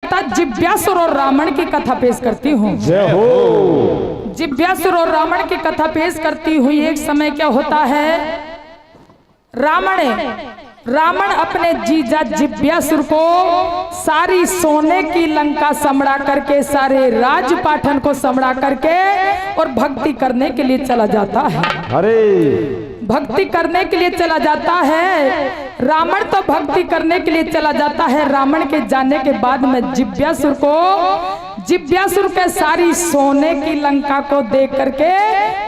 कथा जिव्यासुर और रावण की कथा पेश करती हूँ। जय हो। जिव्यासुर और रावण की कथा पेश करती हुई एक समय क्या होता है, रावण अपने जीजा जिव्यासुर को सारी सोने की लंका समड़ा करके, सारे राजपाटन को समड़ा करके और भक्ति करने के लिए चला जाता है। अरे भक्ति करने के लिए चला जाता है। रावण तो भक्ति करने के लिए चला जाता है। रावण के जाने के बाद में जिव्यासुर के सारी सोने की लंका को देख करके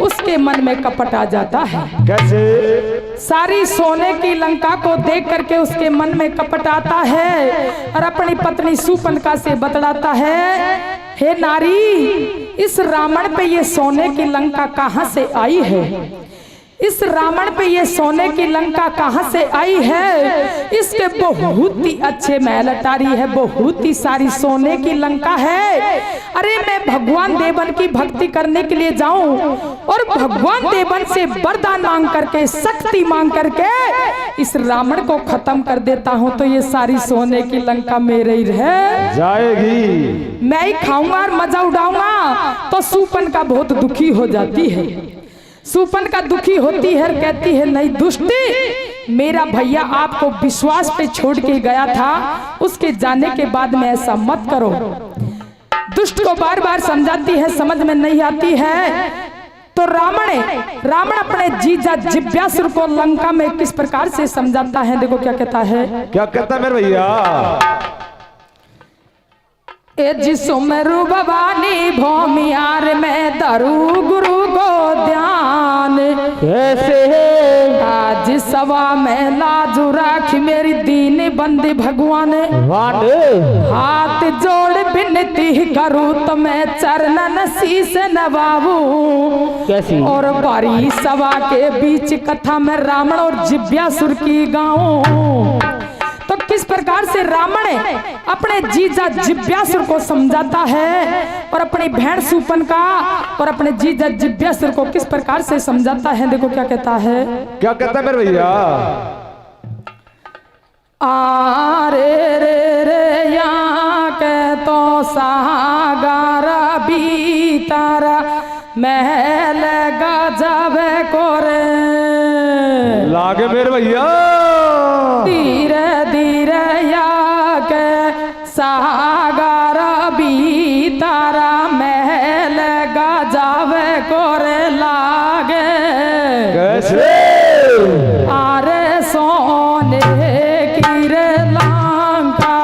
उसके मन में कपट आ जाता है। कैसे? सारी सोने की लंका को देख करके उसके मन में कपट आता है और अपनी पत्नी शूर्पणखा से बतलाता है, हे नारी, इस रावण पे ये सोने की लंका कहाँ से आई है? इस रावण पे ये सोने की लंका कहाँ से आई है? इसके बहुत ही अच्छे महल अटारी है, बहुत ही सारी सोने की लंका है। अरे मैं भगवान देवन की भक्ति करने के लिए जाऊं और भगवान देवन से वरदान मांग करके, शक्ति मांग करके इस रावण को खत्म कर देता हूं तो ये सारी सोने की लंका मेरे ही रह जाएगी, मैं ही खाऊंगा और मजा उड़ाऊंगा। तो शूर्पणखा बहुत दुखी हो जाती है। शूर्पणखा दुखी होती है, कहती है, नहीं दुष्टी, मेरा भैया आपको विश्वास पे छोड़ के गया था, उसके जाने के बाद में ऐसा मत करो। दुष्ट को बार बार समझाती है, समझ में नहीं आती है। तो रावण अपने जीजा जिव्यासुर को लंका में किस प्रकार से समझाता है, देखो क्या कहता है। क्या कहता है मेरे भैया? ए जिसो मेरू भवानी भौमियार में दरू गुरु को ध्यान, कैसे? आज सवा में लाजू राखी मेरी दीन बंदी भगवान, हाथ जोड़ बिनती करूँ तो मैं चरणन शीस नवाबू। कैसी? और बारी सभा के बीच कथा में रावण और जिव्यासुर की गाऊं। तो किस प्रकार से रावण अपने जीजा जिव्यासुर को समझाता है और अपनी बहन शूर्पणखा और अपने जीजा जिव्यासुर को किस प्रकार से समझाता है, देखो क्या कहता है। क्या कहता है मेरे भैया? आरे रे रे यहाँ के तो सागर बीतारा महल गजब को रे लागे मेरे भैया, धीरे धीरे या के सागर बीतारा महल गजब को रे लागे। कैसे? आरे सोने की रे लंका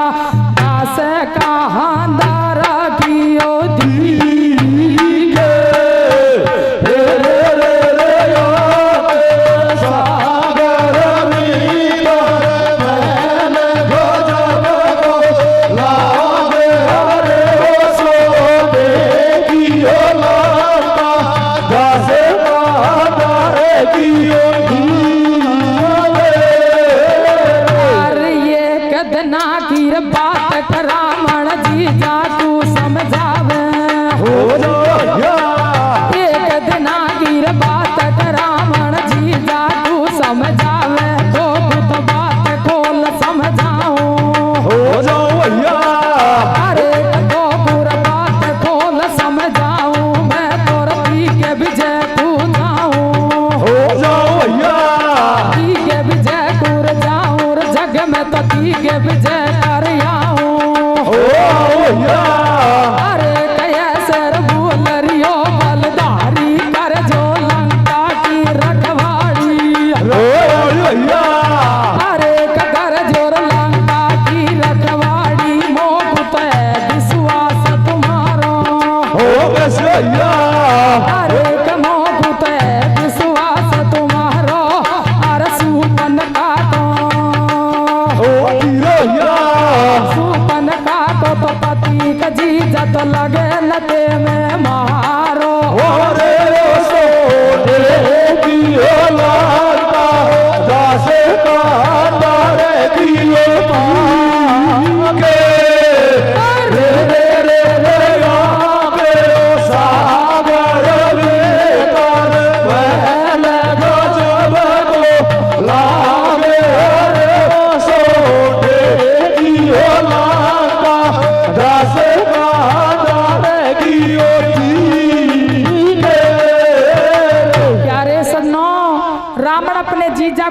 दास कहांदर कियो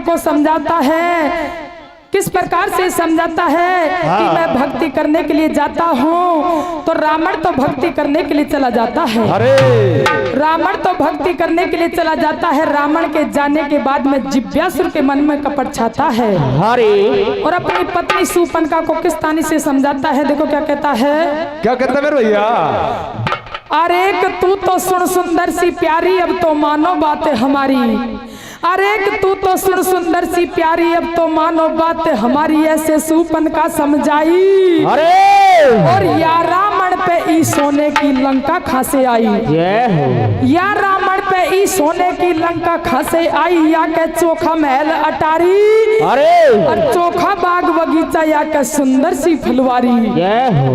को समझाता है। किस प्रकार से समझाता है कि मैं भक्ति करने के लिए जाता हूँ, तो रावण तो भक्ति करने के लिए चला जाता है। अरे रावण तो भक्ति करने के लिए चला जाता है। रावण के जाने के बाद में जिज्ञासुर के मन में कपट छाता है। अरे और अपनी पत्नी शूर्पणखा को किस तानी से समझाता है, देखो क्या कहता है। क्या कहता है मेरे भैया? अरे तू तो सुन सुंदर सी प्यारी, अब तो मानो बात हमारी। अरे तू तो सुन सुंदर सी प्यारी, अब तो मानो बात हमारी, ऐसे शूर्पणखा समझाई। अरे और या रावण पे ई सोने की लंका खासे आई। या रावण पे ई सोने की लंका खासे आई, या के चोखा महल अटारी। अरे और चोखा बाग बगीचा, या के सुंदर सी फुलवारी।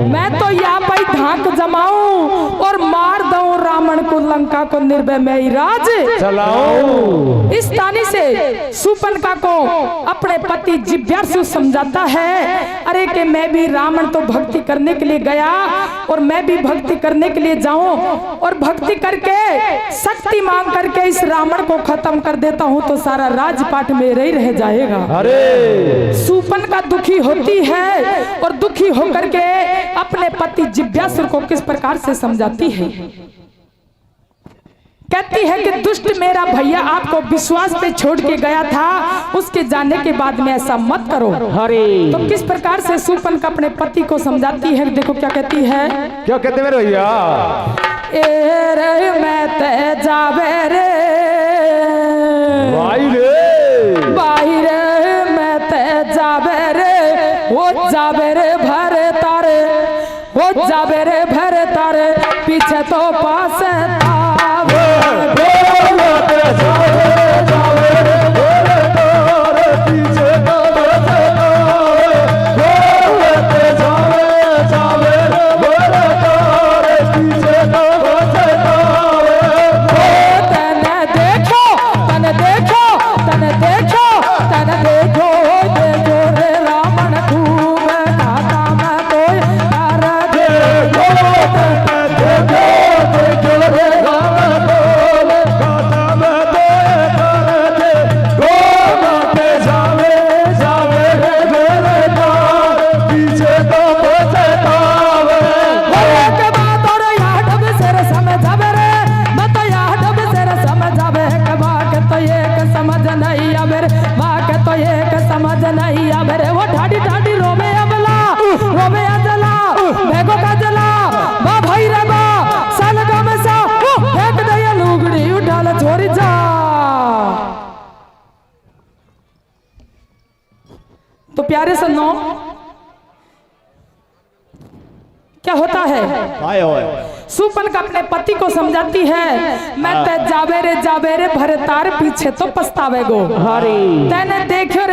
मैं तो या भाई धाक जमाऊं और मार दूं रावण को, लंका को निर्भय में ही राज चलाओ। इस तानी से शूर्पणखा को अपने पति जिज्ञासु समझाता है। अरे कि मैं भी रावण तो भक्ति करने के लिए गया, और मैं भी भक्ति करने के लिए जाऊं, और भक्ति करके शक्ति मांग करके इस रावण को खत्म कर देता हूं, तो सारा राजपाट मेरे ही रह जाएगा। अरे शूर्पणखा दुखी होती है, और दुखी होकर के अपने पति जिज्ञासु को किस प्रकार से समझाती है। कहती है कि दुष्ट मेरा भैया आपको विश्वास पे छोड़ के गया था, उसके जाने के बाद में ऐसा मत करो। अरे तो किस प्रकार से शूर्पणखा अपने पति को समझाती है, देखो क्या कहती है। क्या कहते मेरे भैया? ए रे मैं ते जावे रे, भाई रे भाई रे मैं ते जावे रे, वो जावे रे भरे तारे, वो जावे रे भरे तारे, पीछे तो पास तो प्यारे सन्नो क्या होता है। शूर्पणखा अपने पति को समझाती है, मैं ते जावे रे भरे तार, पीछे तो पछतावे गो। तेने देखो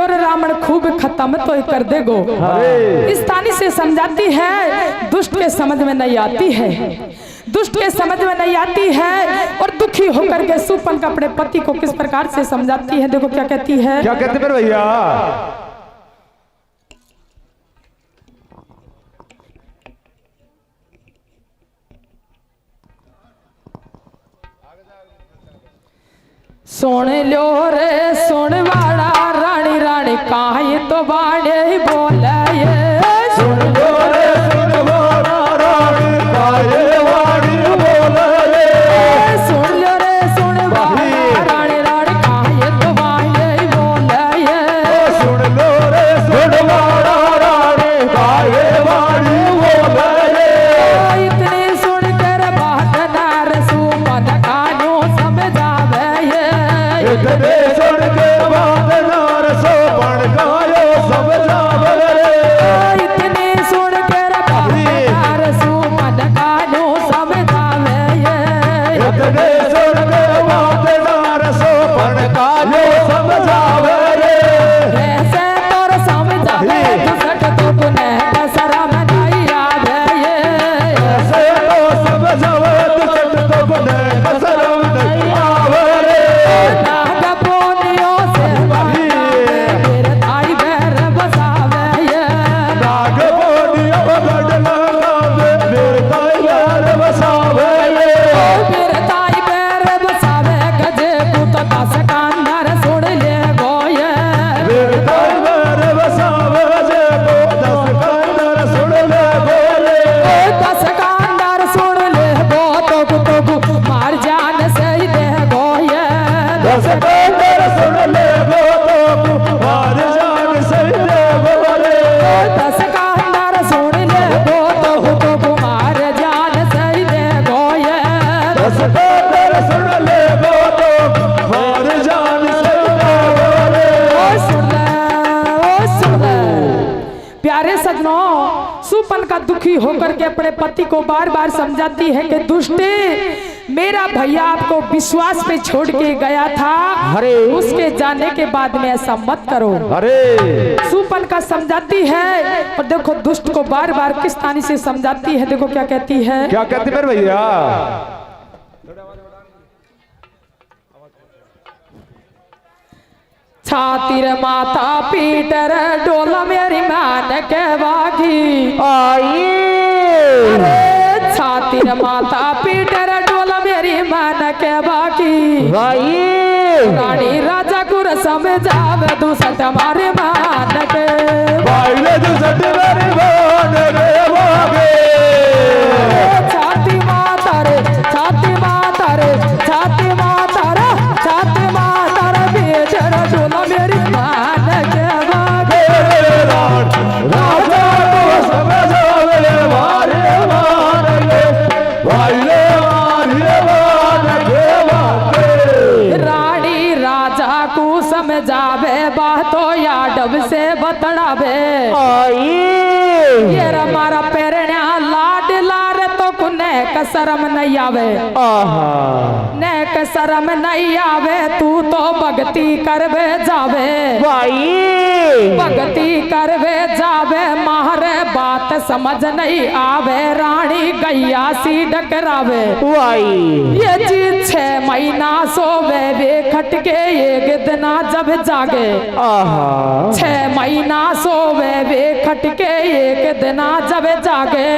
रे रावण खूब खत्म तो कर दे गो। इस तानी से समझाती है। दुष्ट के समझ में नहीं आती है, दुष्ट के समझ में नहीं आती है, और दुखी होकर के शूर्पणखा अपने पति को किस प्रकार से समझाती है, देखो क्या कहती है। क्या कहते मेरे भैया? सुन लो रे सुन वाड़ा, रानी रानी काहे तो बाड़े बोले। सुन लो रे सुन वाड़ा, रानी काहे वाड़ी बोले। सुन लो रे सुन वाड़ा, रानी रानी काहे तो बाड़े बोले। सुन लो रे सुन वाड़ा, रानी काहे वाड़ी बोले। इतनी सुन कर बात नार शूर्पणखा नो समझावे। इतने सुन के बाद नार शूर्पणखा यो समझावे। दुखी होकर के अपने पति को बार बार समझाती है कि दुष्टे, मेरा भैया आपको विश्वास पे छोड़ के गया था, अरे उसके जाने के बाद में ऐसा मत करो। अरे सुपनका समझाती है और देखो दुष्ट को बार बार किस तानी से समझाती है। देखो क्या कहती है। क्या कहती मेरे भैया। छातिर माता पीटर डोल मेरी मान के बागी आई। अरे छातिर माता पीटर डोल मेरी मान के बागी रानी राजा को समझावे दुसट मारे मान के दुसट मेरे मान के बागी। छाती माता रे छाती माता रे छाती माता रे छाती माता रे बेचर डोला मेरी मान के बागे राजा को समझावे मारे मान के भाईले मान के बागे। रानी राजा को समझावे बातों यादव से बतड़ावे ये हमारा पेरण्या लाड लार तो कुने का शर्म नहीं आवे ने का शर्म नहीं आवे तू तो भक्ति करवे जावे भक्ति करवे जावे मारे बात समझ नहीं आवे रानी गैया सी डकरावे ये जी 6 महीना सोवे वे खटके एक दिना जब जागे 6 महीना सोवे वे खटके एक दिना जब जागे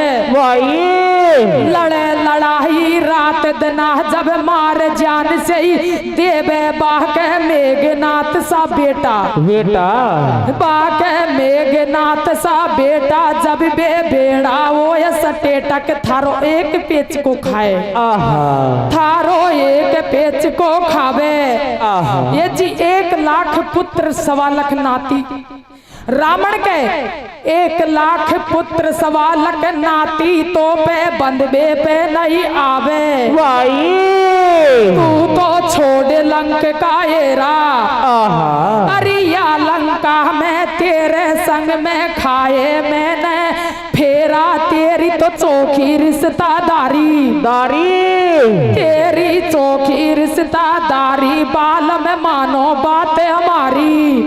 लड़े लड़ाई रात दिना जब मार जान से ही देवे बाके मेघनाथ सा बेटा बाके मेघनाथ सा बेटा जब बे बेड़ा वो सटेटक थारो एक पेच को खाए थारो एक पेच को खावे ये जी 1 लाख पुत्र 1.25 लाख नाती रावण के 1 लाख पुत्र 1.25 लाख नाती तो पे बंदबे पे नहीं आवे तू तो छोड़ लंक का येरा अरिया लंका में तेरे संग में खाए मैंने फेरा तेरी तो चौखी रिश्तादारी तेरी चौखी रिश्तादारी बाल में मानो बात हमारी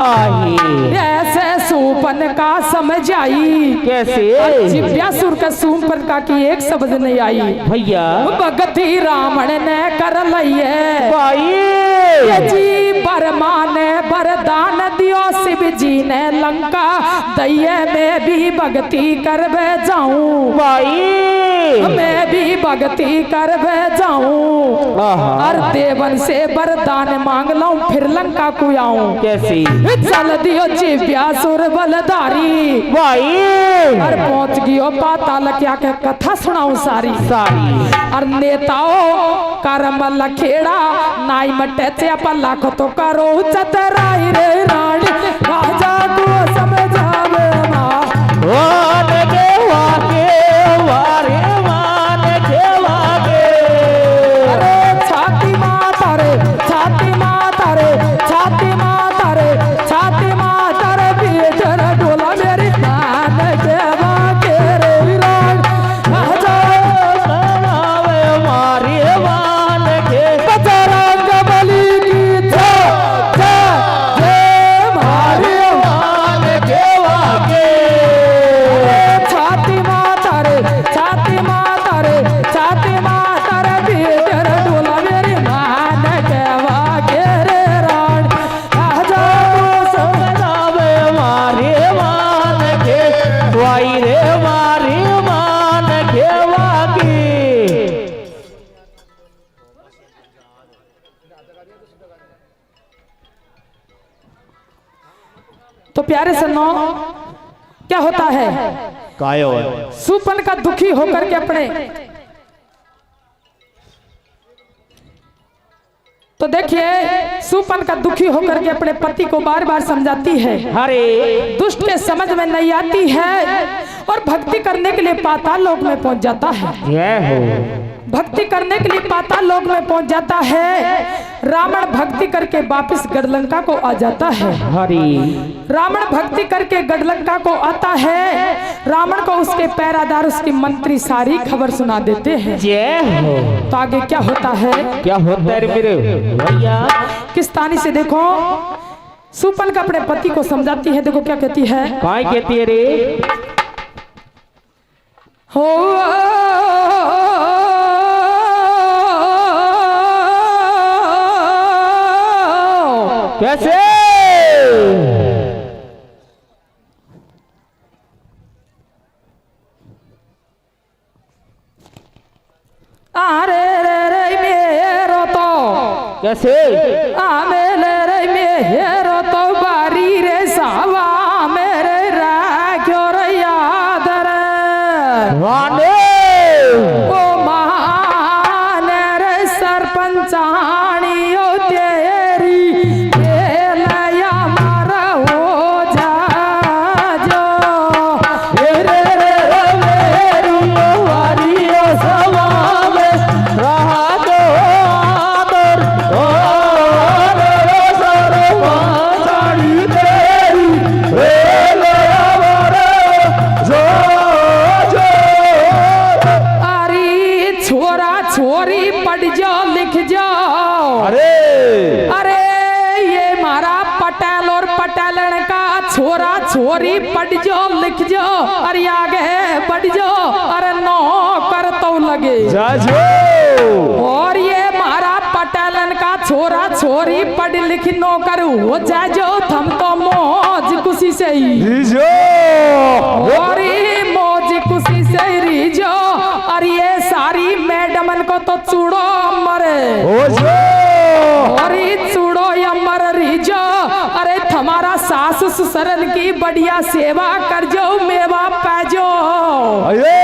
ऐसे सूपन का समझ आई कैसे जिव्यासुर का सूपन का की एक शब्द नहीं आई भैया भगती रावण ने कर लिये जी बर्मा ने वरदान दियो शिव जी ने लंका दैये में भी भक्ति करवे जाऊं मैं भी भक्ति करवे जाऊं और देवन से वरदान मांग लाऊं फिर लंका को आऊं कैसी चल दियो जिव्यासुर बलधारी और पहुंच गयो पाताल क्या के कथा सुनाऊं सारी और नेताओं करम लखेड़ा नाई मटे चेपा लाख तो करो चतराई रे रानी राजा को समझावे छाती माता रे छाती माता रे छाती माता रे छाती माता रे बेचर डोला मेरी मान के बागे रे राजा समावे मारी मान के बजरंग बली की जय मारी मान के वागे छाती माता रे छाती माता रे छाती माता रे बेचर डोला मेरी मान के बागे रे राजा समावे मारी मान के वाई रे मारी मान के वागे तो प्यारे सन्नो क्या होता है कायो सुपन का दुखी होकर के अपने तो देखिए सुपन का दुखी होकर के अपने पति को बार बार समझाती है हरे दुष्ट के समझ में नहीं आती है और भक्ति करने के लिए पाताल लोक में पहुंच जाता है जय हो भक्ति करने के लिए पाताल लोक में पहुंच जाता है। रावण भक्ति करके वापस गढ़लंका को आ जाता है। हरी रावण भक्ति करके गढ़लंका को आता है। रावण को उसके पैरादार उसके मंत्री सारी खबर सुना देते हैं। जय हो। तो आगे क्या होता है? क्या होता है रे मेरे भैया? किस तानी से देखो सुपन का अपने पति को समझाती है। देखो क्या कहती है। काय कहती है रे? हो कैसे? अरे रे रे मेरो तो कैसे? मेरे रे मेरो तो बारी रे सावा मेरे राख्यो रे याद रे वाने ओ महाने रे सरपंचाणी ओ तेरी बेलया मारा हो जाजो रे रे रे मेरी वारी ओ सवा में रहा दो आदर ओ रे सरवा साड़ी तेरी रे ले आवारे जो जो अरे छोरा छोरी पढ़ जाओ लिख जाओ। अरे अरे ये मारा पटेल और पटेलन का छोरा छोरी पढ़ जाओ लिख जाओ। अरे आगे बढ़ जाओ। अरे नौकर तो लगे जाजो और ये मारा पटेलन का छोरा छोरी पढ़ लिख नौकर हो जाजो। थम तो मौज खुशी से ही लीजो और ये मौज खुशी से ही रीजो। और ये सारी मैडमन को तो चूड़ो मरे हो जो और ये चूड़ो अमर रीजो। अरे हमारा सास ससुरन की बढ़िया सेवा कर जो मेवा पाजो। अरे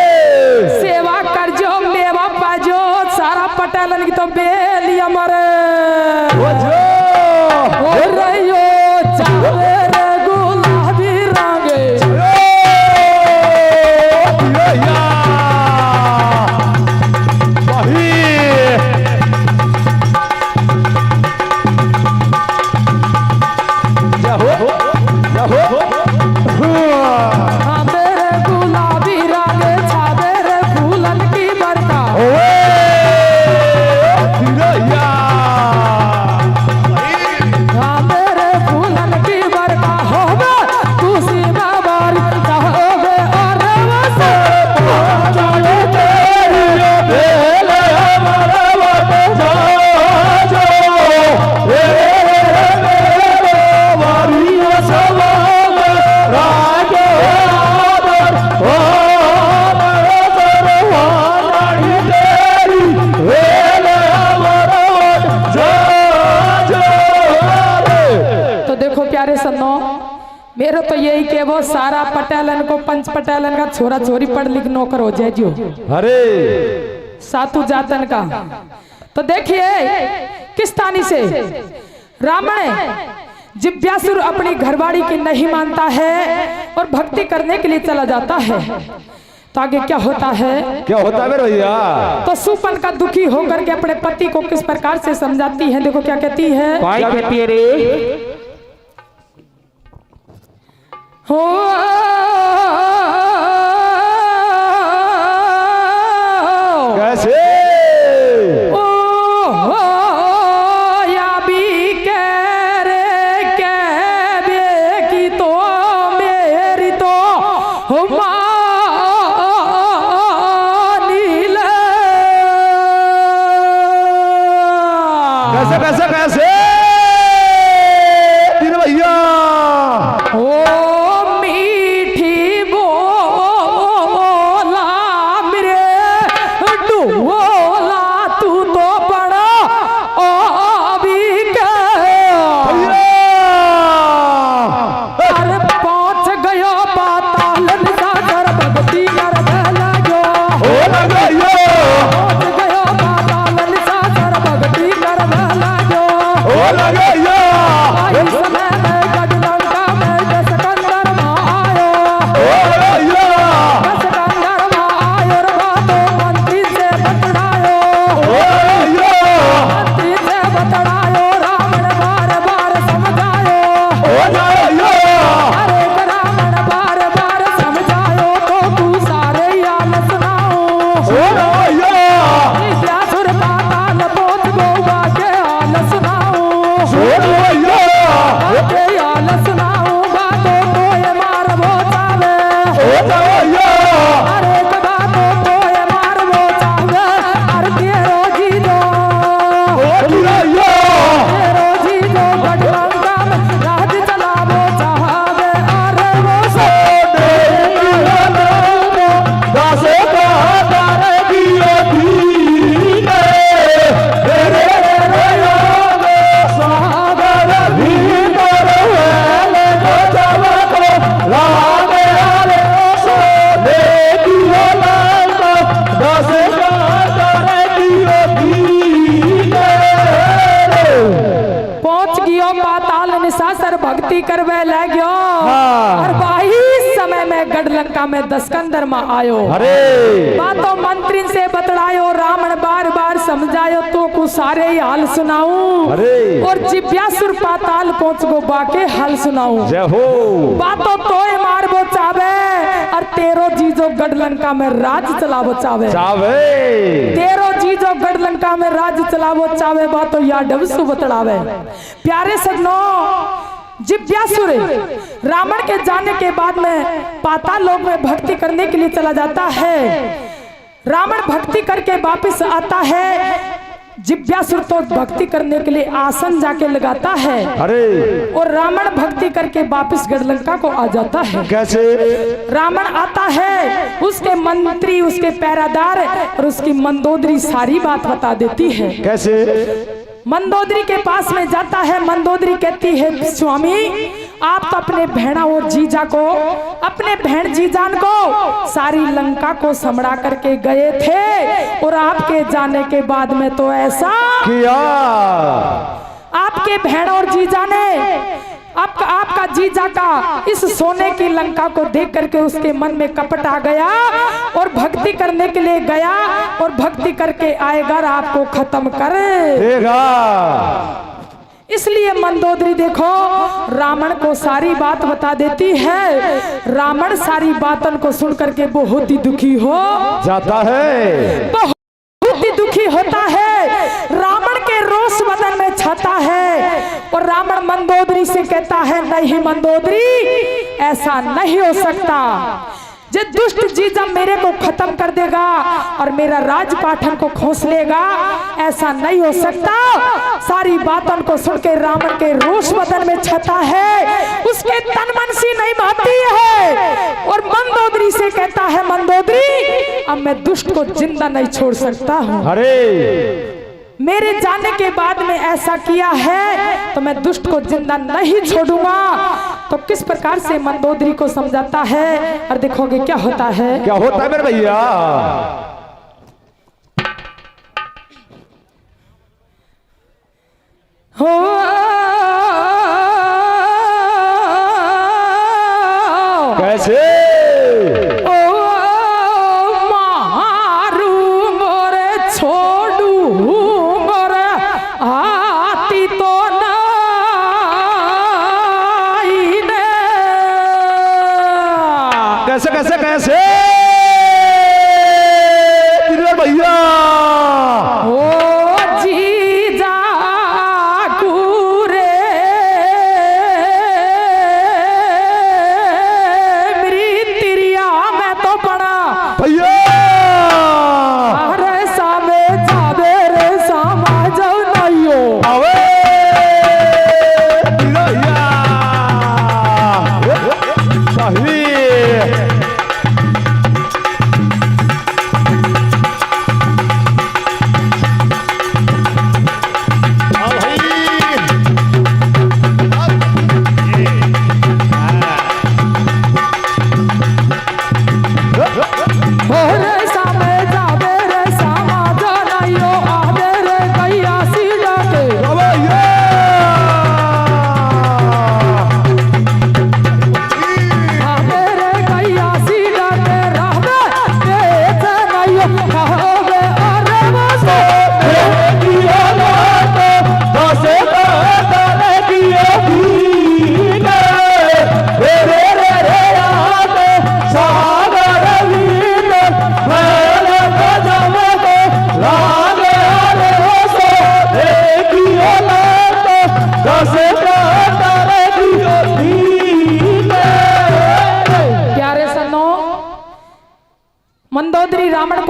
सेवा कर जो मेवा पाजो। सारा पटेलन की तो बेली अमर हो जो चावे रे गुलाबी रंगे मेरे गुलाबी रंगे छावे रे फूलन की बरका। मेरे फूलन की बरका होवे खुशी में बारिश होवे और वसे पहुंचाए तेरी तो देखो प्यारे सन्नो मेरे तो यही के वो सारा पटेलन को पंच पटेलन का छोरा छोरी पढ़ लिख नौकर हो जाए जो अरे सातु जातन का। तो देखिए किस तानी से रावण जिज्ञासुर अपनी घरवाड़ी की नहीं मानता है और भक्ति करने के लिए चला जाता है। तो आगे क्या होता है? क्या होता है मेरे भैया? तो सुपन का दुखी होकर के अपने पति को किस प्रकार से समझाती है। देखो क्या कहती है। काय कहती है रे? हो कैसे? ओ हो या भी कह रे कह बे की तो मेरी तो हो नील कैसे कैसे कैसे दिन भैया? ओ मीठी ओ भैया व्यासुर पाताल पहुंच गो के हाल सुनाऊं ओ भैया के हाल सुनाऊं बातों को ये मार वो चावे ओ भैया अरे बातों को ये मार वो चावे अरे तेरो जी दो ओ भैया तेरो जी दो गढ़लंका में राज चलावो चाहे अरे वो दासे का दार दियो दीने रे सागर भीतर वेले को जावा को लागे आले सोने दियो लागा दासे का दार दियो दीने पहुंच गयो पाताल निशासर भक्ति करवे ले गयो हाँ। और बाही समय में गढ़लंका में दस्कंदर में आयो अरे बातों मंत्री से बतलायो रावण बार बार समझायो तो को सारे ही हाल सुनाऊं अरे। और जिव्यासुर पाताल पहुंच गो बाके हाल सुनाऊं जय हो बातों तोय मारबो चावे और तेरो जीजो गढ़लंका में राज चलावो चावे चावे तेरो जीजो गढ़लंका में राज चलावो चावे बातों यादव सु बतलावे प्यारे सजनो जिव्यासुर रावण के जाने के बाद में पाताल लोक में भक्ति करने के लिए चला जाता है रावण भक्ति करके वापस आता है जिव्यासुर तो भक्ति करने के लिए आसन जाके लगाता है अरे और रावण भक्ति करके वापस गढ़लंका को आ जाता है कैसे रावण आता है उसके मंत्री उसके पैरादार और उसकी मंदोदरी सारी बात बता देती है कैसे मंदोदरी के पास में जाता है मंदोदरी कहती है स्वामी आप तो अपने बहना और जीजा को अपने बहन जीजान को सारी लंका को समड़ा करके गए थे और आपके जाने के बाद में तो ऐसा किया आपके बहन और जीजा ने आपका जीजा का इस सोने की लंका को देख करके उसके मन में कपट आ गया और भक्ति करने के लिए गया और भक्ति करके आएगा और आपको खत्म कर देगा इसलिए मंदोदरी देखो रावण को सारी बात बता देती है रावण सारी बातों को सुन करके बहुत ही दुखी हो जाता है बहुत ही दुखी होता है रावण के रोष बदन में छाता है और रावण मंदोदरी से कहता है नहीं मंदोदरी ऐसा नहीं हो सकता जे दुष्ट जीजा मेरे को खत्म कर देगा और मेरा राजपाठन को खोस लेगा ऐसा नहीं हो सकता सारी बातों को सुन के रावण के रोष बदन में छता है उसके तन मन सी नहीं भाती है और मंदोदरी से कहता है मंदोदरी अब मैं दुष्ट को जिंदा नहीं छोड़ सकता हूँ अरे मेरे जाने के बाद में ऐसा किया है तो मैं दुष्ट को जिंदा नहीं छोड़ूंगा तो किस प्रकार से मंदोदरी को समझाता है और देखोगे क्या होता है क्या होता है मेरे भैया हो कैसे ओ मारू मोरे छोड़ू मोरे आती तो नहीं ने कैसे कैसे कैसे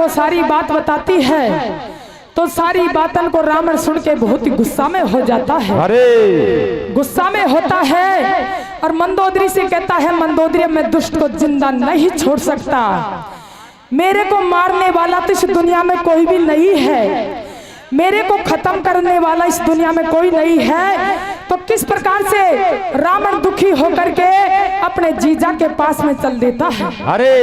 को सारी बात बताती है तो सारी बातन को रावण सुन के बहुत ही गुस्सा में हो जाता है। अरे गुस्सा में होता है और मंदोदरी से कहता है, मंदोदरी मैं दुष्ट को जिंदा नहीं छोड़ सकता, मेरे को मारने वाला तो इस दुनिया में कोई भी नहीं है, मेरे को खत्म करने वाला इस दुनिया में कोई नहीं है। तो किस प्रकार से रावण दुखी होकर के अपने जीजा के पास में चल देता है। अरे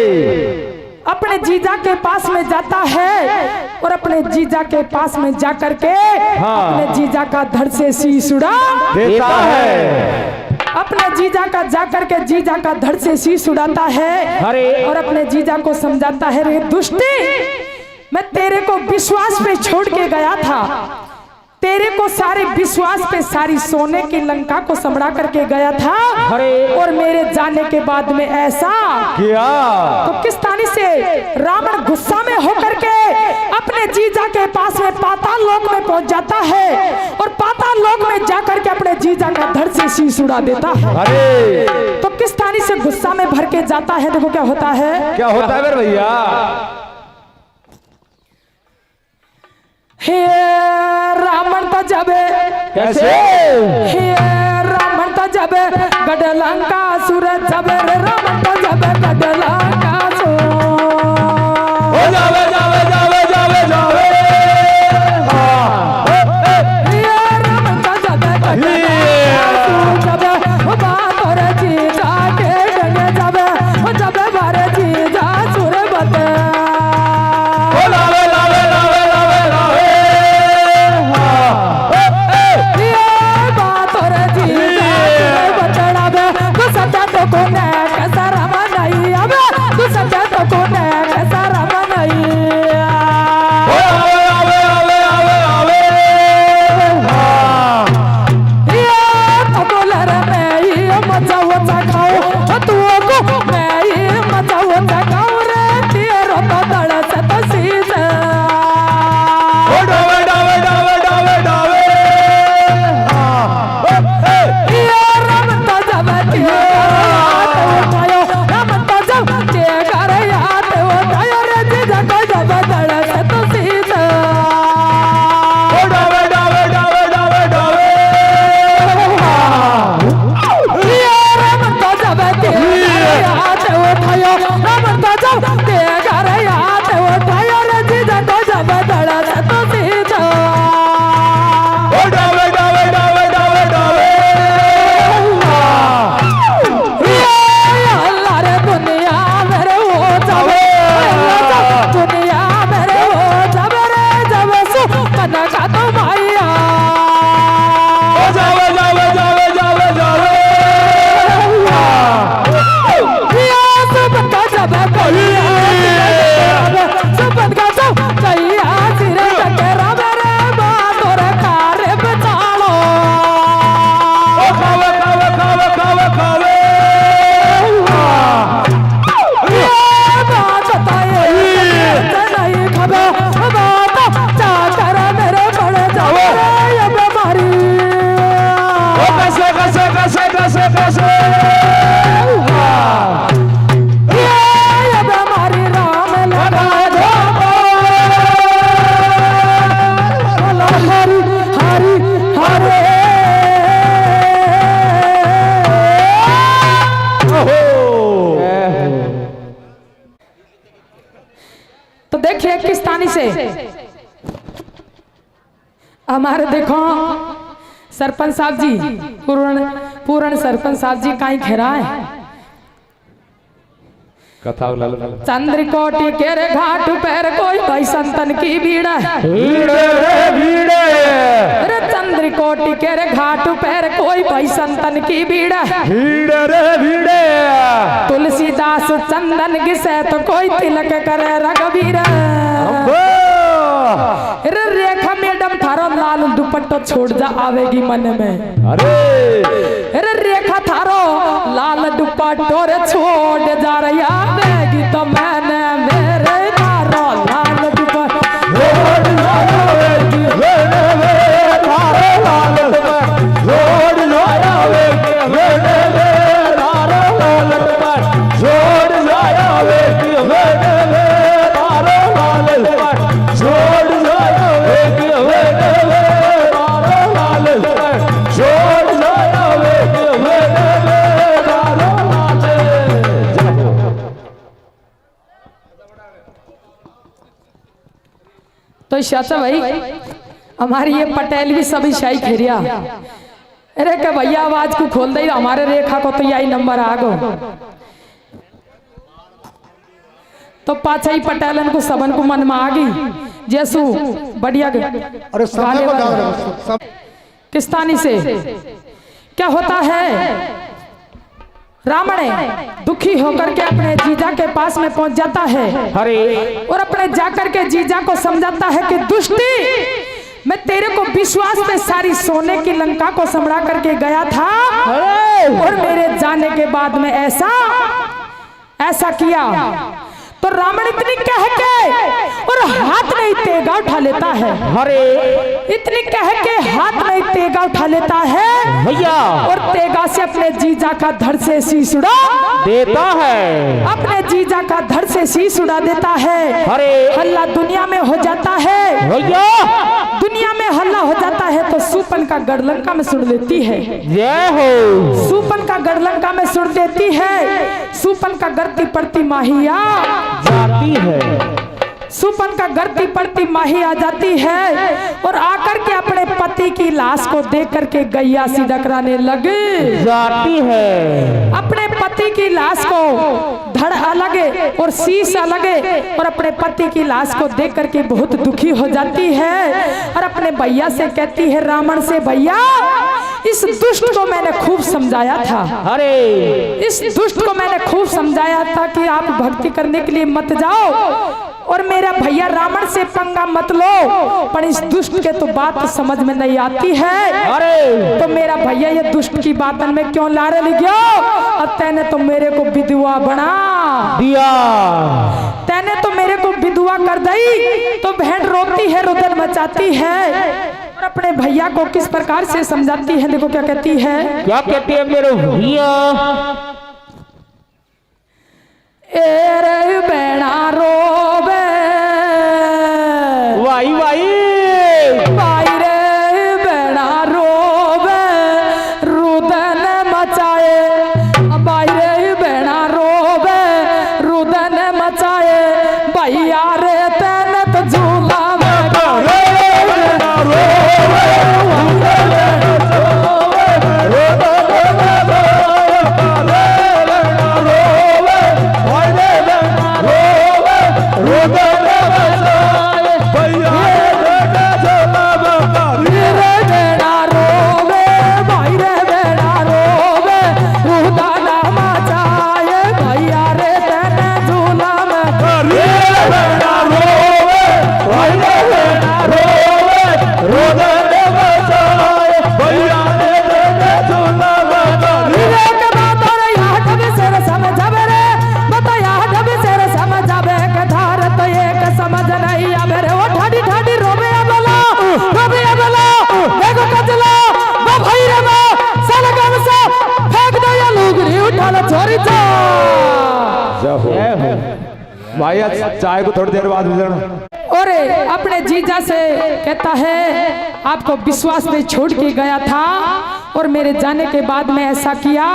अपने जीजा के पास में जाता है और अपने जीजा के पास में जाकर के अपने जीजा का धड़ से शीश उड़ा देता है। अपने जीजा का जाकर के जीजा का धड़ से शीश उड़ाता है और अपने जीजा को समझाता है, रे दुष्टी, मैं तेरे को विश्वास पे छोड़ के गया था, तेरे को सारे विश्वास पे सारी सोने की लंका को संभड़ा करके गया था और मेरे जाने के बाद में ऐसा किया। तो किस तानी से रावण गुस्सा में होकर के अपने जीजा के पास में पाताल लोक में पहुंच जाता है और पाताल लोक में जाकर के अपने जीजा का धड़ से शीश उड़ा देता है। अरे तो किस तानी से गुस्सा में भर के जाता है। देखो क्या होता है, क्या होता है मेरे भैया। हे रावण तो जबे कैसे हे रावण तो जबे गडलंका सुर जबे रे रावण तो जबे गडलंका सुर जावे जावे जावे जावे जावे हे रावण तो जबे गडलंका सुर जबे बातोर जीजा के डगे जबे जबे बारे जीजा सुर बते लावे लावे लावे लावे लावे बातोर जीजा सुर बतड़ा बे तू सच्चा तो कोने कैसा रामा नहीं अब तू सच्चा तो कोने कैसा रामा नहीं आवे आवे आवे आवे ये तो बोलर मैं ये मजा वजा खाओ तू को मैं ये मजा वजा खाओ रे तेरो तो दड़ से तो सीधा डावे डावे डावे डावे डावे ये राम तो जब हाथ उठायो राम तो जब के कर हाथ उठायो रे जीजा को जब दड़ से तो सीधा डावे डावे डावे डावे डावे ये राम तो जब हाथ उठायो राम तो जब के कर हाथ उठायो रे जीजा को जब दड़ से तो सीधा डावे डावे डावे डावे डावे अल्लाह रे दुनिया मेरे हो जावे दुनिया मेरे हो जावे रे जब सु कनका तो माया जावे जावे जावे जावे जावे ये सुबह का जब सुबह का जब कहिया सिरे के रवे रे बातोर कारे बचालो खावे खावे खावे खावे खावे ये बात बताए नहीं खबे बात चाकर मेरे पड़ जावे रे ये बीमारी कैसे कैसे कैसे कैसे कैसे ये बीमारी राम लगा दो हरि हरि हरे तो देखिए किस तानी से हमारे देखो सरपंच साहब जी पूर्ण सरपंच साहब जी कहीं घेरा है कथा चंद्रकोटि के रे घाट पैर कोई भाई संतन की भीड़ है भीड़े रे भीड़े अरे चंद्रकोटि के रे घाट पैर कोई भाई संतन की भीड़ है भीड़े रे भीड़े तुलसीदास चंदन घिसे तो कोई तिलक करे रघुवीर अरे रेखा मैडम थारो लाल दुपट्टो छोड़ जा आवेगी मन में अरे रेखा थारो लाल दुपट्टो रे छोड़ जा रही आवेगी तो मैंने मेरे थारो लाल दुपट्टो छोड़ जा आवेगी छोड़ जाया वे तो चाचा भाई हमारी ये पटेल भी सभी शाही खेरिया अरे के भैया आवाज को खोल दे हमारे रेखा को तो यही नंबर आ गो तो पाछा ही पटेलन को सबन को मन में आ गई जैसू बढ़िया अरे गाने सबको वाले। सब किस्तानी से क्या होता है रावण दुखी होकर के अपने जीजा के पास में पहुंच जाता है अरे और अपने जाकर के जीजा को समझाता है कि दुष्टी मैं तेरे को विश्वास पे सारी सोने की लंका को संभड़ा करके गया था और मेरे जाने के बाद में ऐसा किया तो रावण इतनी कह के और हाथ में तेगा उठा लेता है अरे इतनी कह के हाथ में तेगा उठा लेता है भैया और तेगा से अपने जीजा का धड़ से शीश उड़ा देता है। अपने जीजा का धड़ से शीश उड़ा देता है। अरे हल्ला दुनिया में हो जाता है भैया दुनिया में हल्ला हो जाता है तो सुपन का गढ़ लंका में सुन लेती है जय हो। सुपन का गढ़ लंका में सुन देती है सुपन का गढ़ती पड़ती माहिया जाती है सुपन का गढ़ती पड़ती माही आ जाती है और आकर के अपने पति की लाश को देख करके गैया सी डकराने लगे जाती है। अपने पति की लाश को धड़ अलग और शीश अलग और अपने पति की लाश को देख करके बहुत दुखी हो जाती है और अपने भैया से कहती है रावण से भैया इस दुष्ट को मैंने खूब समझाया था अरे इस दुष्ट को मैंने खूब समझाया था कि आप भक्ति करने के लिए मत जाओ और मेरा भैया रावण से पंगा मत लो पर इस दुष्ट के तो बात समझ में नहीं आती है अरे तो मेरा भैया ये दुष्ट की बातन में क्यों लारे ले गया और तैने तो मेरे को विधवा बना दिया तैने तो मेरे को विधवा कर दी तो बहन रोती है रुदन मचाती है और अपने भैया को किस प्रकार से समझाती है देखो क्या कहती है क्या कहती है मेरे भैया एरे बेड़ा रोवे वाई वाई भाई रे बेड़ा रोवे रुदन मचाए भाई रे बेड़ा रोवे रुदन मचाए भैया रे तन तो झूला में भाई चाय को थोड़ी देर बाद मिलना और अपने जीजा से कहता है आपको विश्वास में छोड़ के गया था और मेरे जाने के बाद में ऐसा किया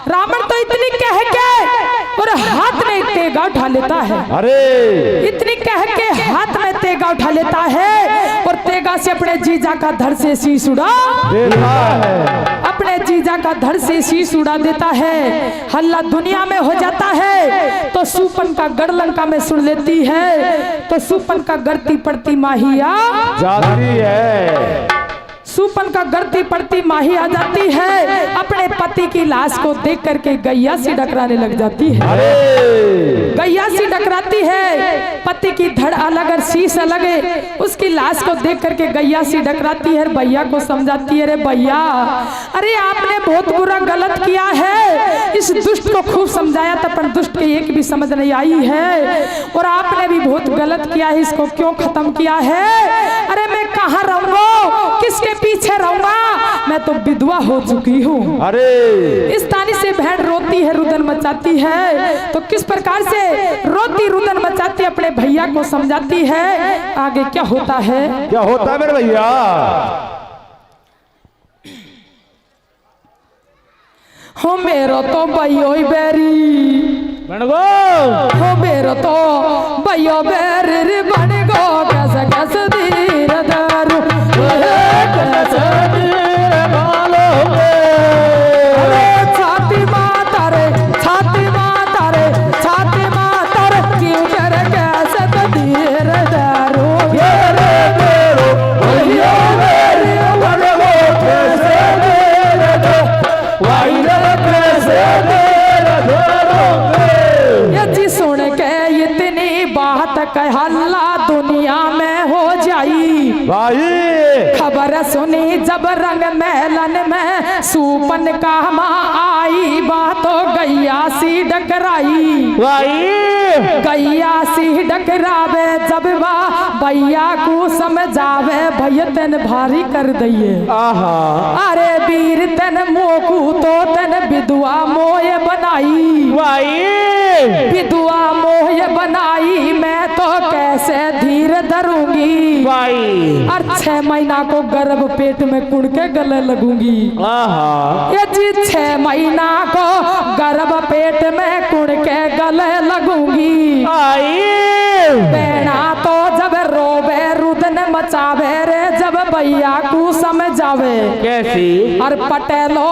रावण तो इतनी कह के और हाथ में तेगा उठा लेता है अरे इतनी कह के हाथ में तेगा उठा लेता है और तेगा से अपने जीजा का धड़ से शीश उड़ा देता है अपने जीजा का धड़ से शीश उड़ा देता है हल्ला दुनिया में हो जाता है तो सुपन का गढ़ लंका में सुन लेती है तो सुपन का गढ़ती पड़ती माहिया जाती है सुपन का गढ़ती पड़ती माही आ जाती है अपने पति की लाश को देख करके गैया सी डकराने लग जाती है अरे गैया सी डकराती है पति की धड़ अलग और शीश अलग है उसकी लाश को देख करके गैया सी डकराती है भैया को समझाती है अरे भैया अरे आपने बहुत बुरा गलत किया है इस दुष्ट को खूब समझाया था पर दुष्ट की एक भी समझ नहीं आई है और आपने भी बहुत गलत किया है इसको क्यों खत्म किया है अरे मैं कहाँ रहूंगा किसके पीछे रहूंगा मैं तो विधवा हो चुकी हूँ अरे इस तानी से बहन रोती है रुदन मचाती है तो किस प्रकार से रोती रुदन मचाती अपने भैया को समझाती है आगे क्या होता है क्या होता है मेरे भैया हो मेरो तो भैयो बेरी बन गो हो मेरो तो भैयो बेरी बन गो कैसे कैसे भाई खबर सुनी जब रंग महलन में सूपन का माँ आई, बातों गैया सी डकराई। गैया सी डकरावे जब वाह भैया को समझावे, भैया तेन भारी कर दइए। अरे वीर तेन मोकू तो तेन विधवा मोह बनाई। विधवा मोह बनाई मैं तो कैसे धीर धरूंगी। और 6 महीना को गर्भ पेट में कुड़ के गले लगूंगी। ये जी 6 महीना को गर्भ पेट में कुड़ के गले लगूंगी। बेना तो जब रोवे रुदन मचावे रे, जब भैया को समझावे कैसी। और पटेलो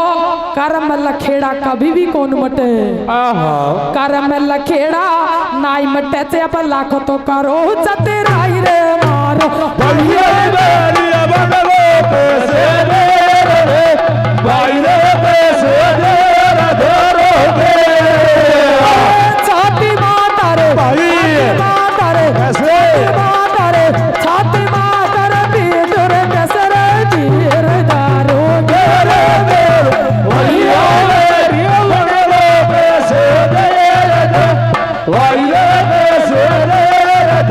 कर्म लखेड़ा कभी भी कौन मटे। कर्म लखेड़ा नाई मटे ते अपन लाखों तो करो जते राई रे मारो। भैया पैसे दे रे, भाई रे पैसे दे रे, छाती माता रे भाई माता रे पैसे माता रे छाती माता रे पीठ रे कसर धीर दारो दे रे। भैया पैसे दे रे, भाई रे पैसे दे रे।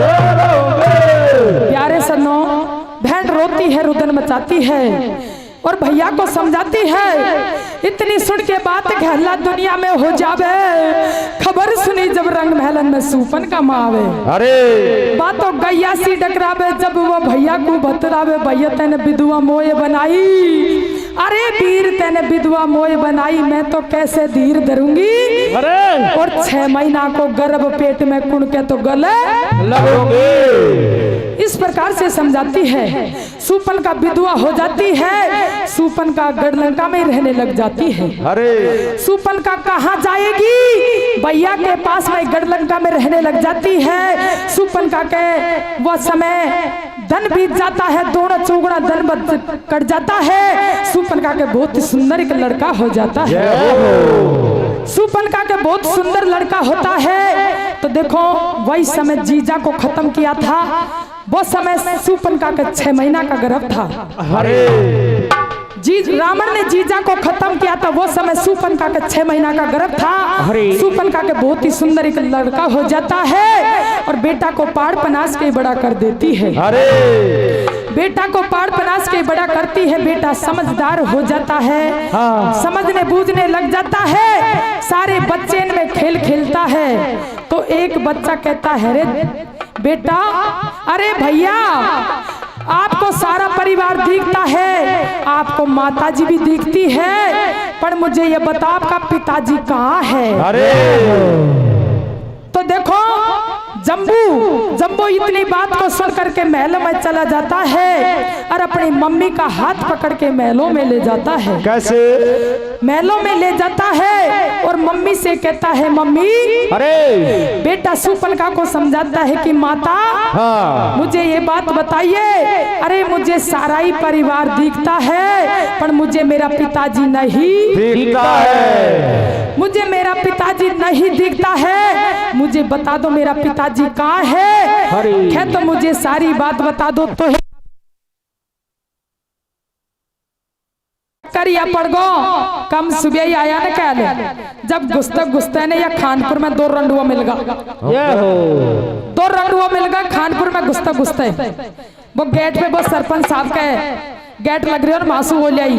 प्यारे सन्नो, बहन रोती है रुदन मचाती है और भैया को समझाती है। इतनी सुन के बात घहला दुनिया में हो जावे। खबर सुनी जब रंग महलन में सूपन का माँ आवे। अरे बात तो गैया सी डकरावे जब वो भैया को बतरावे, भैया तेने विधवा मोह बनाई। अरे वीर तेने विधवा मोह बनाई मैं तो कैसे धीर धरूंगी। और 6 महीना को गर्भ पेट में कुड़ के तो गले लगोगे। इस प्रकार से समझाती है। सूपन का विधवा हो जाती है, सूपन का गढ़लंका में रहने लग जाती है। अरे सूपन का कहाँ जाएगी, भैया के पास में गढ़लंका में रहने लग जाती है। सूपन का के वो समय धन बीत जाता है, दोनों चौगुना धन कट जाता है। सूपन का के बहुत सुंदर एक लड़का हो जाता है। सूपन का के बहुत सुंदर लड़का होता है। तो देखो वही समय जीजा को खत्म किया था, वो समय सूपन का 6 महीना का गर्भ था। अरे रावण ने जीजा को खत्म किया था, वो समय सूपन का 6 महीना का गर्भ था। सूपन का के बहुत ही सुंदर एक लड़का हो जाता है और बेटा को पाड़ पनास के बड़ा कर देती है। अरे बेटा को पाड़ पनास के बड़ा करती है। बेटा समझदार हो जाता है, समझने बूझने लग जाता है। सारे बच्चे इनमें खेल खेलता है। तो एक बच्चा कहता है, रे बेटा, अरे भैया आपको सारा परिवार दिखता है, आपको माताजी भी दिखती है, पर मुझे ये बता आपका पिताजी कहाँ है। अरे तो देखो जम्बू इतनी बात को सुन करके महल में चला जाता है और अपनी मम्मी का हाथ पकड़ के महलों में ले जाता है। कैसे? महलों में ले जाता है और मम्मी से कहता है, मम्मी, अरे बेटा सूपनखा को समझाता है कि माता, हाँ, मुझे ये बात बताइए, अरे मुझे सारा ही परिवार दिखता है पर मुझे मेरा पिताजी नहीं दिखता है, मुझे मेरा पिताजी नहीं दिखता है, मुझे बता दो मेरा पिताजी कहाँ है। तो मुझे सारी बात बता दो तो करिया पड़ गो। कम सुबह ही आया ना कल, जब गुस्ते ने या खानपुर में 2 रंडुआ मिल गया, 2 रंडुआ मिल गया खानपुर में गुस्ते वो गेट पे वो सरपंच साहब का गेट लग रही और मासू हो जाई।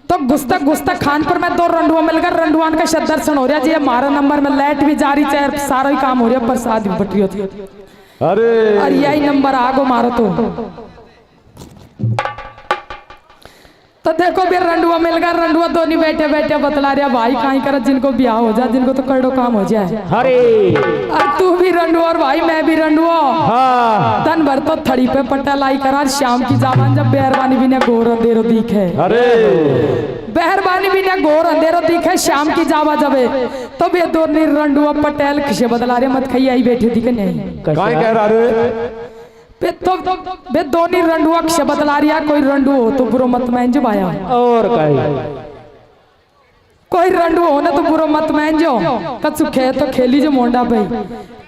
तो गुस्ता खानपुर में 2 रंडुआ मिल गए। रंडुआन का शब्द दर्शन हो रहा जी, हमारा नंबर में लाइट भी जारी चाहे सारा ही काम हो रहा, प्रसाद भी बट रही होती। अरे यही नंबर आगो मारो तो देखो भी रंडुआ मिल गया। रंडुआ दोनों बैठे बैठे बतला रहा, भाई कहीं कर जिनको ब्याह हो जाए, जिनको तो करोड़ों काम हो जाए। और तू भी रंडुआ और भाई मैं भी रंडुआ। हाँ। दिन भर तो थड़ी पे पट्टा लाई करा, शाम की जावान जब बेहरबानी भी ने घोर अंधेरो दिखे, बेहरबानी भी ने घोर अंधेरो दिखे, शाम की जावा जबे तो बे दोनों रंडुआ पटेल खिसे बदला रहे, मत खाई आई बैठे दिखे नहीं कह रहा रे तो बे दोनों रंडुआ खिसे बदला रिया। कोई रंडू हो तो बुरो मत मान जो आया, और कोई रंडू हो ना तो बुरो मत मान जो, कछु खे तो खेली जो मोंडा भाई।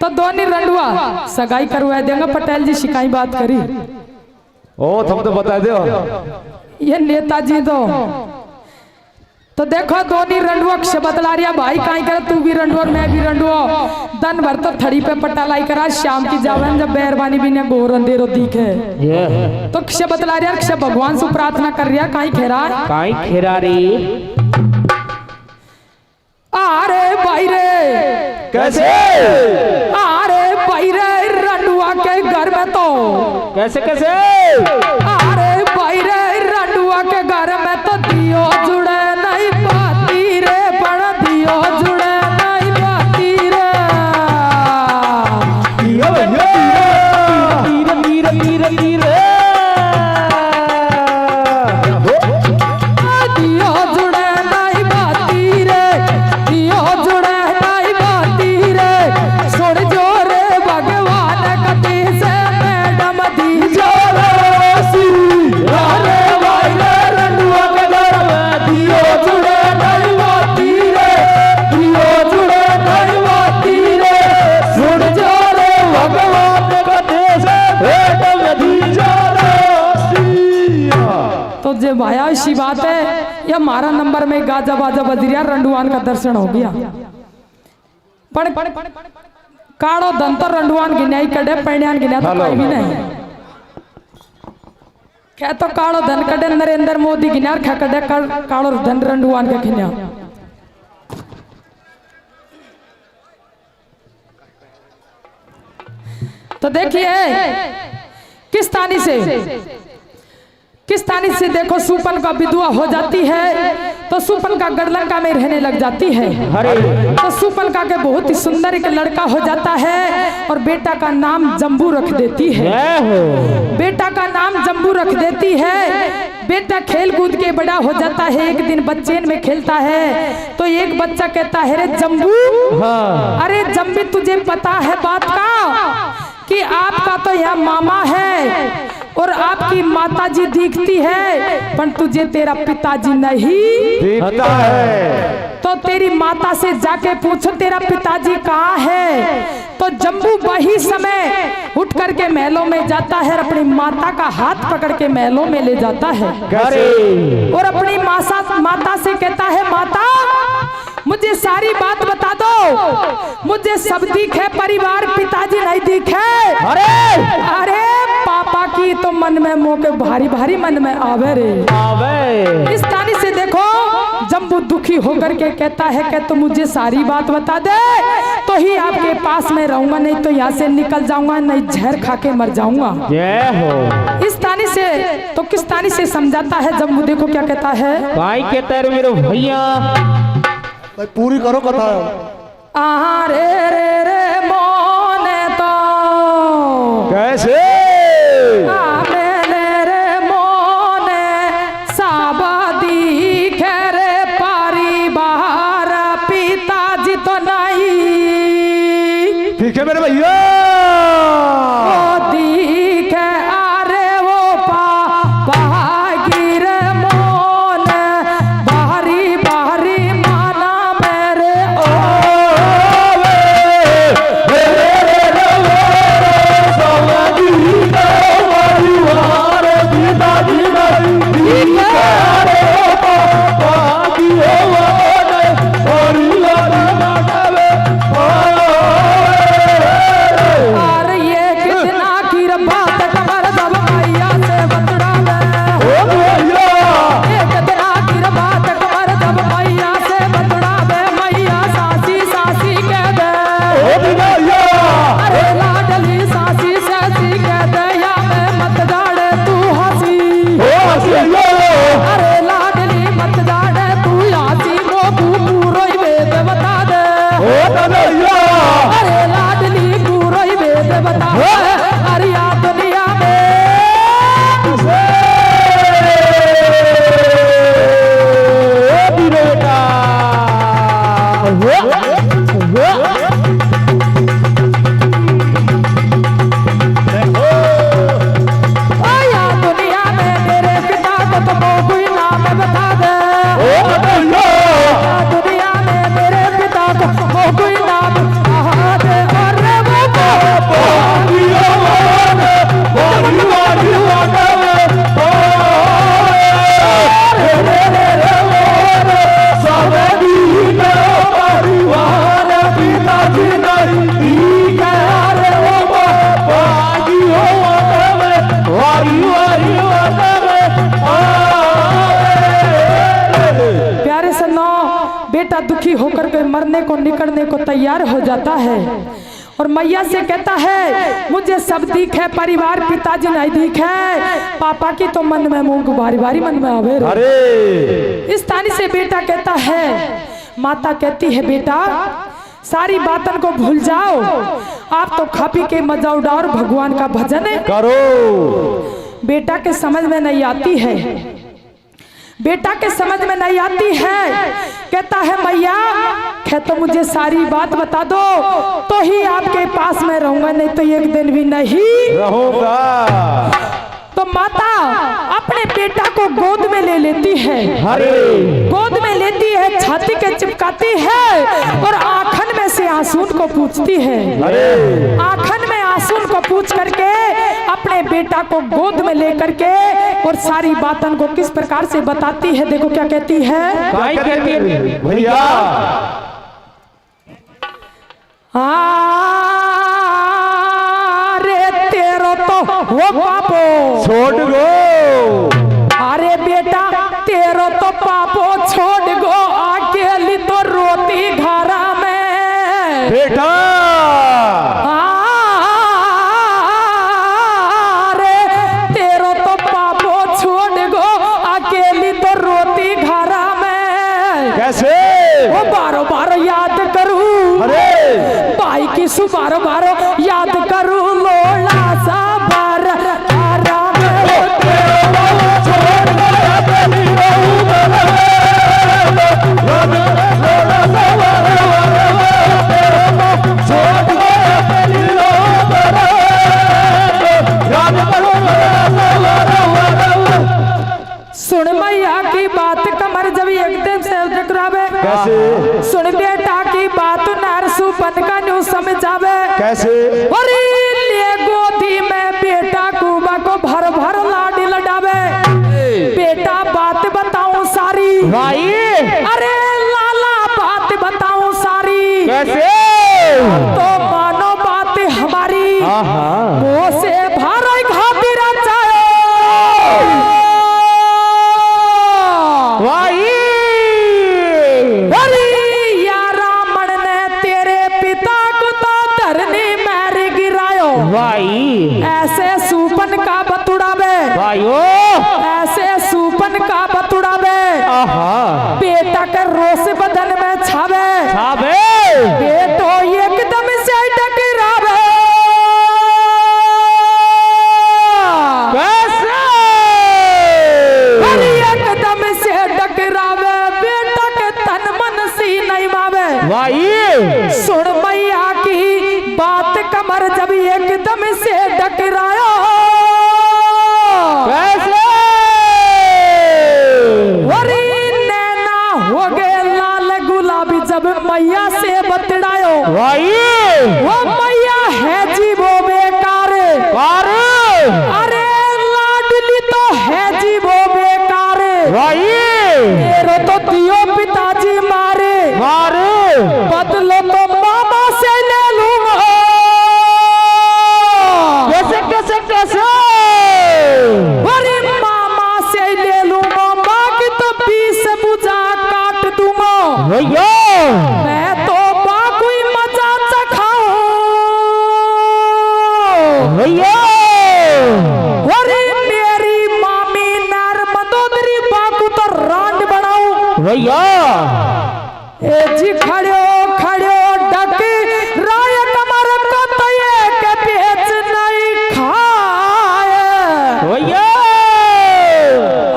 तो दोनों रंडुआ सगाई करवा देंगे। पटेल जी शिकाई बात करी ओ तुम तो बता दो। ये नेताजी तो देखो दोनों रंडुआ क्ष बतला रिया भाई काई कर तू भी रंडुआ और मैं भी रंडुआ दिन भर तो थड़ी पे पट्टा लाई करा शाम की जावन जब बैरबानी भी ने गोर अंधेरो दिखे तो क्ष बतला रिया क्ष भगवान से प्रार्थना कर रिया काई खेरा रे अरे भाई रे कैसे? अरे भाई रे रंडुआ के घर में तो कैसे कैसे? अरे भाई रे रंडुआ के घर में तो दियो जुड़े नहीं पाती रे पण दियो जुड़े नहीं पाती रे दियो भैया तीर तीर तीर तीर दियो जुड़े नहीं पाती रे दियो जुड़े नहीं पाती रे सुन जो रे भगवान कति से मैडम दी जो अरे भाई रे रंडुआ के घर में दियो जुड़े नहीं बाती रे, दियो जुड़े नहीं बाती रे, सुन जो रे भगवान का देश भेंट में दी जा रसिया। तो जे भाया इसी बात है ये हमारा नंबर में गाजा बाजा बजरिया रंडुआन का दर्शन हो गया पण काड़ो धन तो रंडुआन गिनाई कड़े पैण्यान गिना तो कोई भी नहीं क्या तो काड़ो धन कड़े नरेंद्र मोदी गिनार खा कड़े काड़ो धन रंडुआन के खिन्या तो देखिए किस तानी से देखो सुपन का विधवा हो जाती है तो सुपन का गढ़लंका में रहने लग जाती है। तो सुपन का के बहुत ही सुंदर एक लड़का हो जाता है और बेटा का नाम जम्बू रख देती है। बेटा का नाम जम्बू रख देती है। बेटा खेल कूद के बड़ा हो जाता है। एक दिन बच्चेन में खेलता है तो एक बच्चा कहता है रे जम्बू, अरे जम्बी तुझे पता है बात का कि आपका तो यहाँ मामा है और आपकी माताजी दिखती है पर तुझे तेरा पिताजी नहीं दिखता है। तो तेरी माता से जाके पूछो तेरा पिताजी कहाँ है। तो जम्बू वही समय उठ करके महलों में जाता है और अपनी माता का हाथ पकड़ के महलों में ले जाता है और अपनी माता से कहता है माता मुझे सारी बात बता दो, मुझे सब दिखे परिवार पिताजी नहीं दिखे। अरे पापा की तो मन में मोह के भारी भारी मन में आवे रे इस तानी से देखो जम्बू दुखी होकर के कहता है कि तो मुझे सारी बात बता दे तो ही आपके पास में रहूंगा नहीं तो यहाँ से निकल जाऊंगा नहीं जहर खा के मर जाऊंगा। इस तानी से तो किस तानी से समझाता है जम्बू देखो क्या कहता है भाई कहता है मेरे भैया भाई पूरी करो कथा। रे रे रे मोने तो कैसे? मेरे रे मोने साबादी खेरे परिवार पिताजी तो नहीं ठीक है मेरे भैया वो दिखे अरे वो पापा गिरे मोने बाहरी बाहरी माना मेरे ओ मरने को निकलने को तैयार हो जाता है और मैया से कहता है मुझे सब दिख है, परिवार पिताजी नहीं दिख है, पापा की तो मन में मूंग बारी बारी मन में आवे। अरे इस तानी से बेटा कहता है, माता कहती है बेटा सारी बातों को भूल जाओ, आप तो खा पी के मजा उड़ाओ और भगवान का भजन करो। बेटा के समझ में नहीं आती है, बेटा के समझ में नहीं आती है। कहता है मैया तो मुझे सारी बात बता दो तो ही आपके पास में रहूंगा, नहीं तो एक दिन भी नहीं रहूंगा। तो माता अपने बेटा को गोद में ले लेती है, अरे गोद में लेती है, छाती के चिपकाती है और आंखन में से आंसू को पूछती है। अरे आंखन में आंसू को पूछ करके अपने बेटा को गोद में लेकर के और सारी बातों को किस प्रकार से बताती है। देखो क्या कहती है भैया। अरे तेरो तो वो पापो छोड़ गो, अरे बेटा तेरो तो पापो छोड़ गो, अकेली तो रोती घरा में बेटा। अरे तेरो तो पापो छोड़ गो, अकेली तो रोती घरा में। कैसे? वो बारो बारो याद करूं, अरे भाई की सुबारो बारो याद करूं, लोला सा बार आराम सुन मैया की बात कमर जब एकदम से टकरावे। कैसे? सुन बेटा की बात नरसू बन का न्यू समझावे। कैसे? अरे ले गोदी में बेटा कुबा को भर भर लाडी लडावे। बेटा बात बताऊं सारी भाई अरे लाला बात बताऊं सारी कैसे? तो मानो बात हमारी हाँ वो से भारो खातिर चाहे भाई। अरे या रावण ने तेरे पिता को तो धरनी में गिरायो भाई ऐसे सूपन का बतुड़ावे भाइयो। ऐसे सूपन का बतुड़ावे आहा बेटा के रोस बदन में छावे साबे बेटो एकदम से टकरावे कैसे? अरे एकदम से टकरावे बेटा के तन मन सी नहीं मावे। भाई सुन मैया की बात कमर जब एकदम से टकरायो कैसे? अरे नैना हो गए लाल गुलाबी जब मैया से बतड़ायो। भाई वो मैया है जी वो बेकार, कार अरे लाडली तो है जी वो बेकार, भाई तेरो तो दियो पिताजी मारे, मार बदलो तो मामा से ले लूंगा। कैसे कैसे कैसे? अरे मामा से ले लूंगा, माँ की तो 20 बुझा काट दूंगा। भैया मैं तो बाकुई मजा चखाऊं। भैया अरे मेरी मामी नर्मदोदरी बाकू तो रांड बनाऊं। भैया ए जी खड़ो खड़ो डक राय कमर को तो ये के पेच नहीं खाए। भैया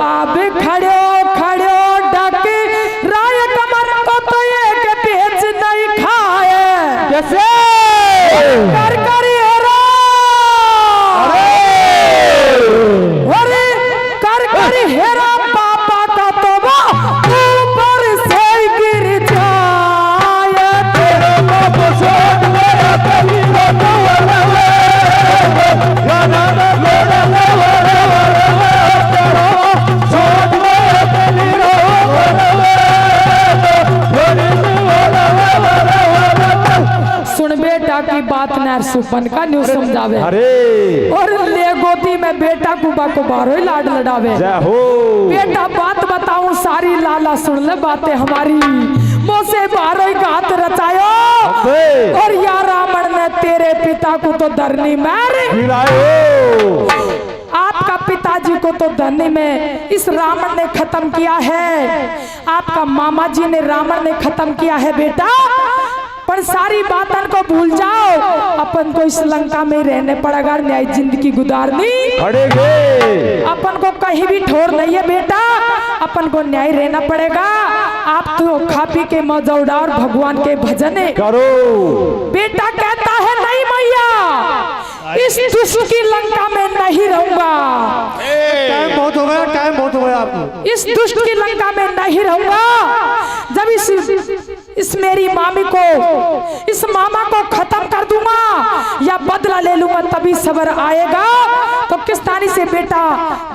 अब खड़ो खड़ो डक राय कमर को तो ये के पेच नहीं खाए। कैसे? कर कर हेरा, अरे कर कर हेरा पापा का तो ऊपर से गिर जाए। तेरे बाप छोड़ मेरा कभी सुन बेटा की बात नरसुपन का न्यू समझावे। अरे और ले गोदी में बेटा कुबा को बारो ही लाड लडावे। जय हो। बेटा बात बताऊं सारी लाला सुन ले बातें हमारी, मोसे बारो घात रचायो अबे और या रावण ने तेरे पिता को तो धरनी मारे गिरायो आपका पिताजी को तो धरनी में इस रावण ने खत्म किया है। आपका मामा जी ने रावण ने खत्म किया है बेटा, पर सारी बातन को भूल जाओ। अपन को इस लंका में रहने पड़ेगा, न्याय जिंदगी गुजारनी पड़ेगे। अपन को कहीं भी ठोर नहीं है बेटा, अपन को न्याय रहना पड़ेगा। आप तो खा पी के मौज उड़ाओ और भगवान के भजन करो। बेटा कहता है नहीं मैया, इस दुष्ट की लंका में नहीं रहूंगा। टाइम बहुत हो गया, टाइम बहुत हो गया आपको। इस दुष्ट की लंका में नहीं रहूंगा। जब इस मेरी मामी को, इस मामा को खत्म कर दूंगा या बदला ले लूंगा, तभी सबर आएगा। तो किस्तानी से बेटा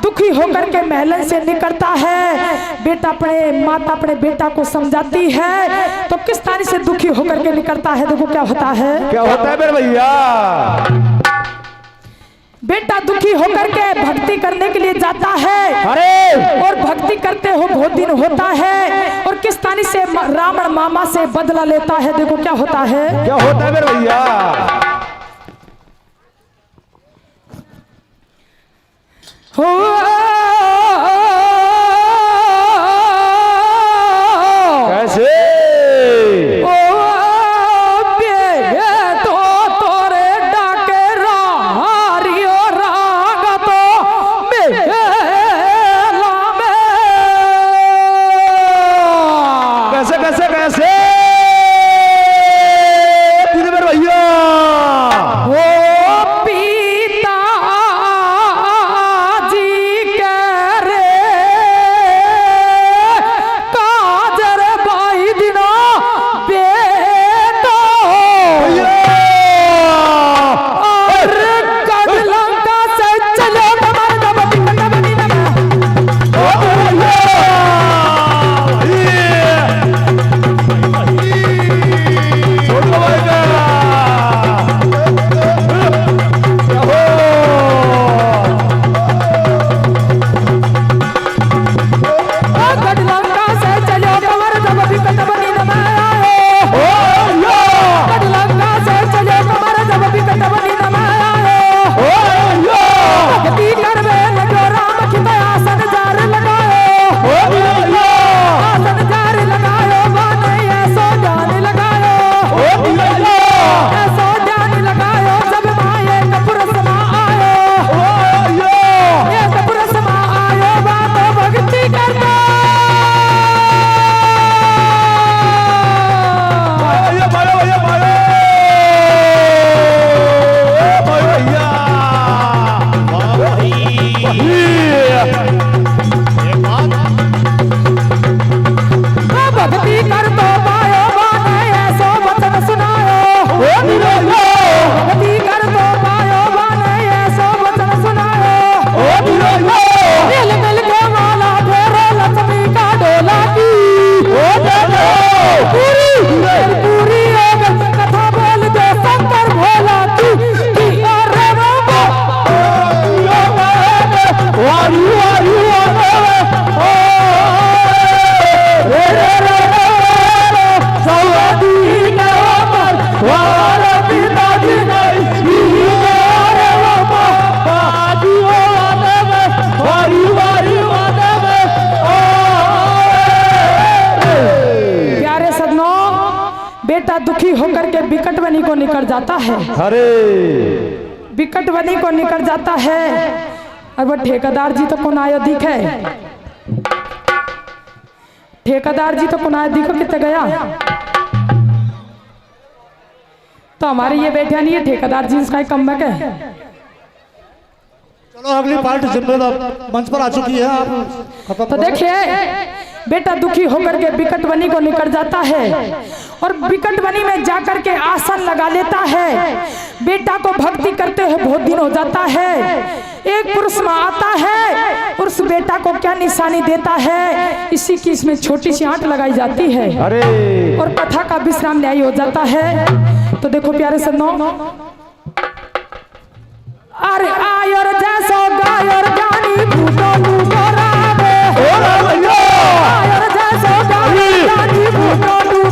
दुखी होकर के महलन से निकलता है। बेटा अपने माता अपने बेटा को समझाती है, तो किस्तानी से दुखी होकर के निकलता है। देखो क्या होता है, क्या होता है मेरे भैया। बेटा दुखी होकर के भक्ति करने के लिए जाता है। अरे और भक्ति करते हो बहुत दिन होता है, और किस्तानी से रावण मामा से बदला लेता है। देखो क्या होता है, क्या होता है मेरे भैया। कैसे बेटा दुखी होकर के विकट वनी को निकल जाता है। अरे विकट वनी को निकल जाता है। और वो ठेकेदार जी तो कौन आयो दिखे, ठेकेदार जी तो कौन आयो दिखो कितने गया। तो हमारे ये बैठा नहीं है ठेकेदार जी, इसका कम बैक है। चलो अगली पार्ट जिम्मेदार मंच पर आ चुकी है, आप खत्म। तो देखिए बेटा दुखी होकर के विकट वनी को निकल जाता है और विकट वनी में जाकर के आसन लगा लेता है। बेटा को भक्ति करते हुए बहुत दिन हो जाता है। एक पुरुष में आता है, उस बेटा को क्या निशानी देता है, इसी की इसमें छोटी सी आंट लगाई जाती है। अरे और कथा का विश्राम न्याय हो जाता है। तो देखो प्यारे सन्नो, अरे आयर जैसो गायर जानी भूतो भूतो रावे, आयर जैसो गायर जानी भूतो भूतो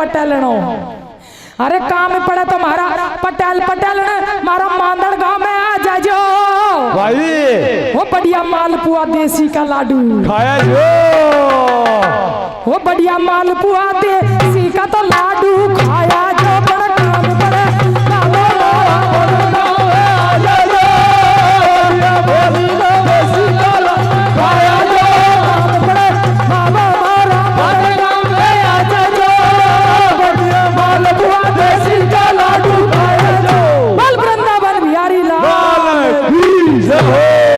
पटेलनो। अरे काम में पड़ा तो मारा पटेल पटेल मारा मांदड़ गांव में आ जाजो भाई वो बढ़िया मालपुआ देसी का लाडू खाया जो वो बढ़िया मालपुआ दे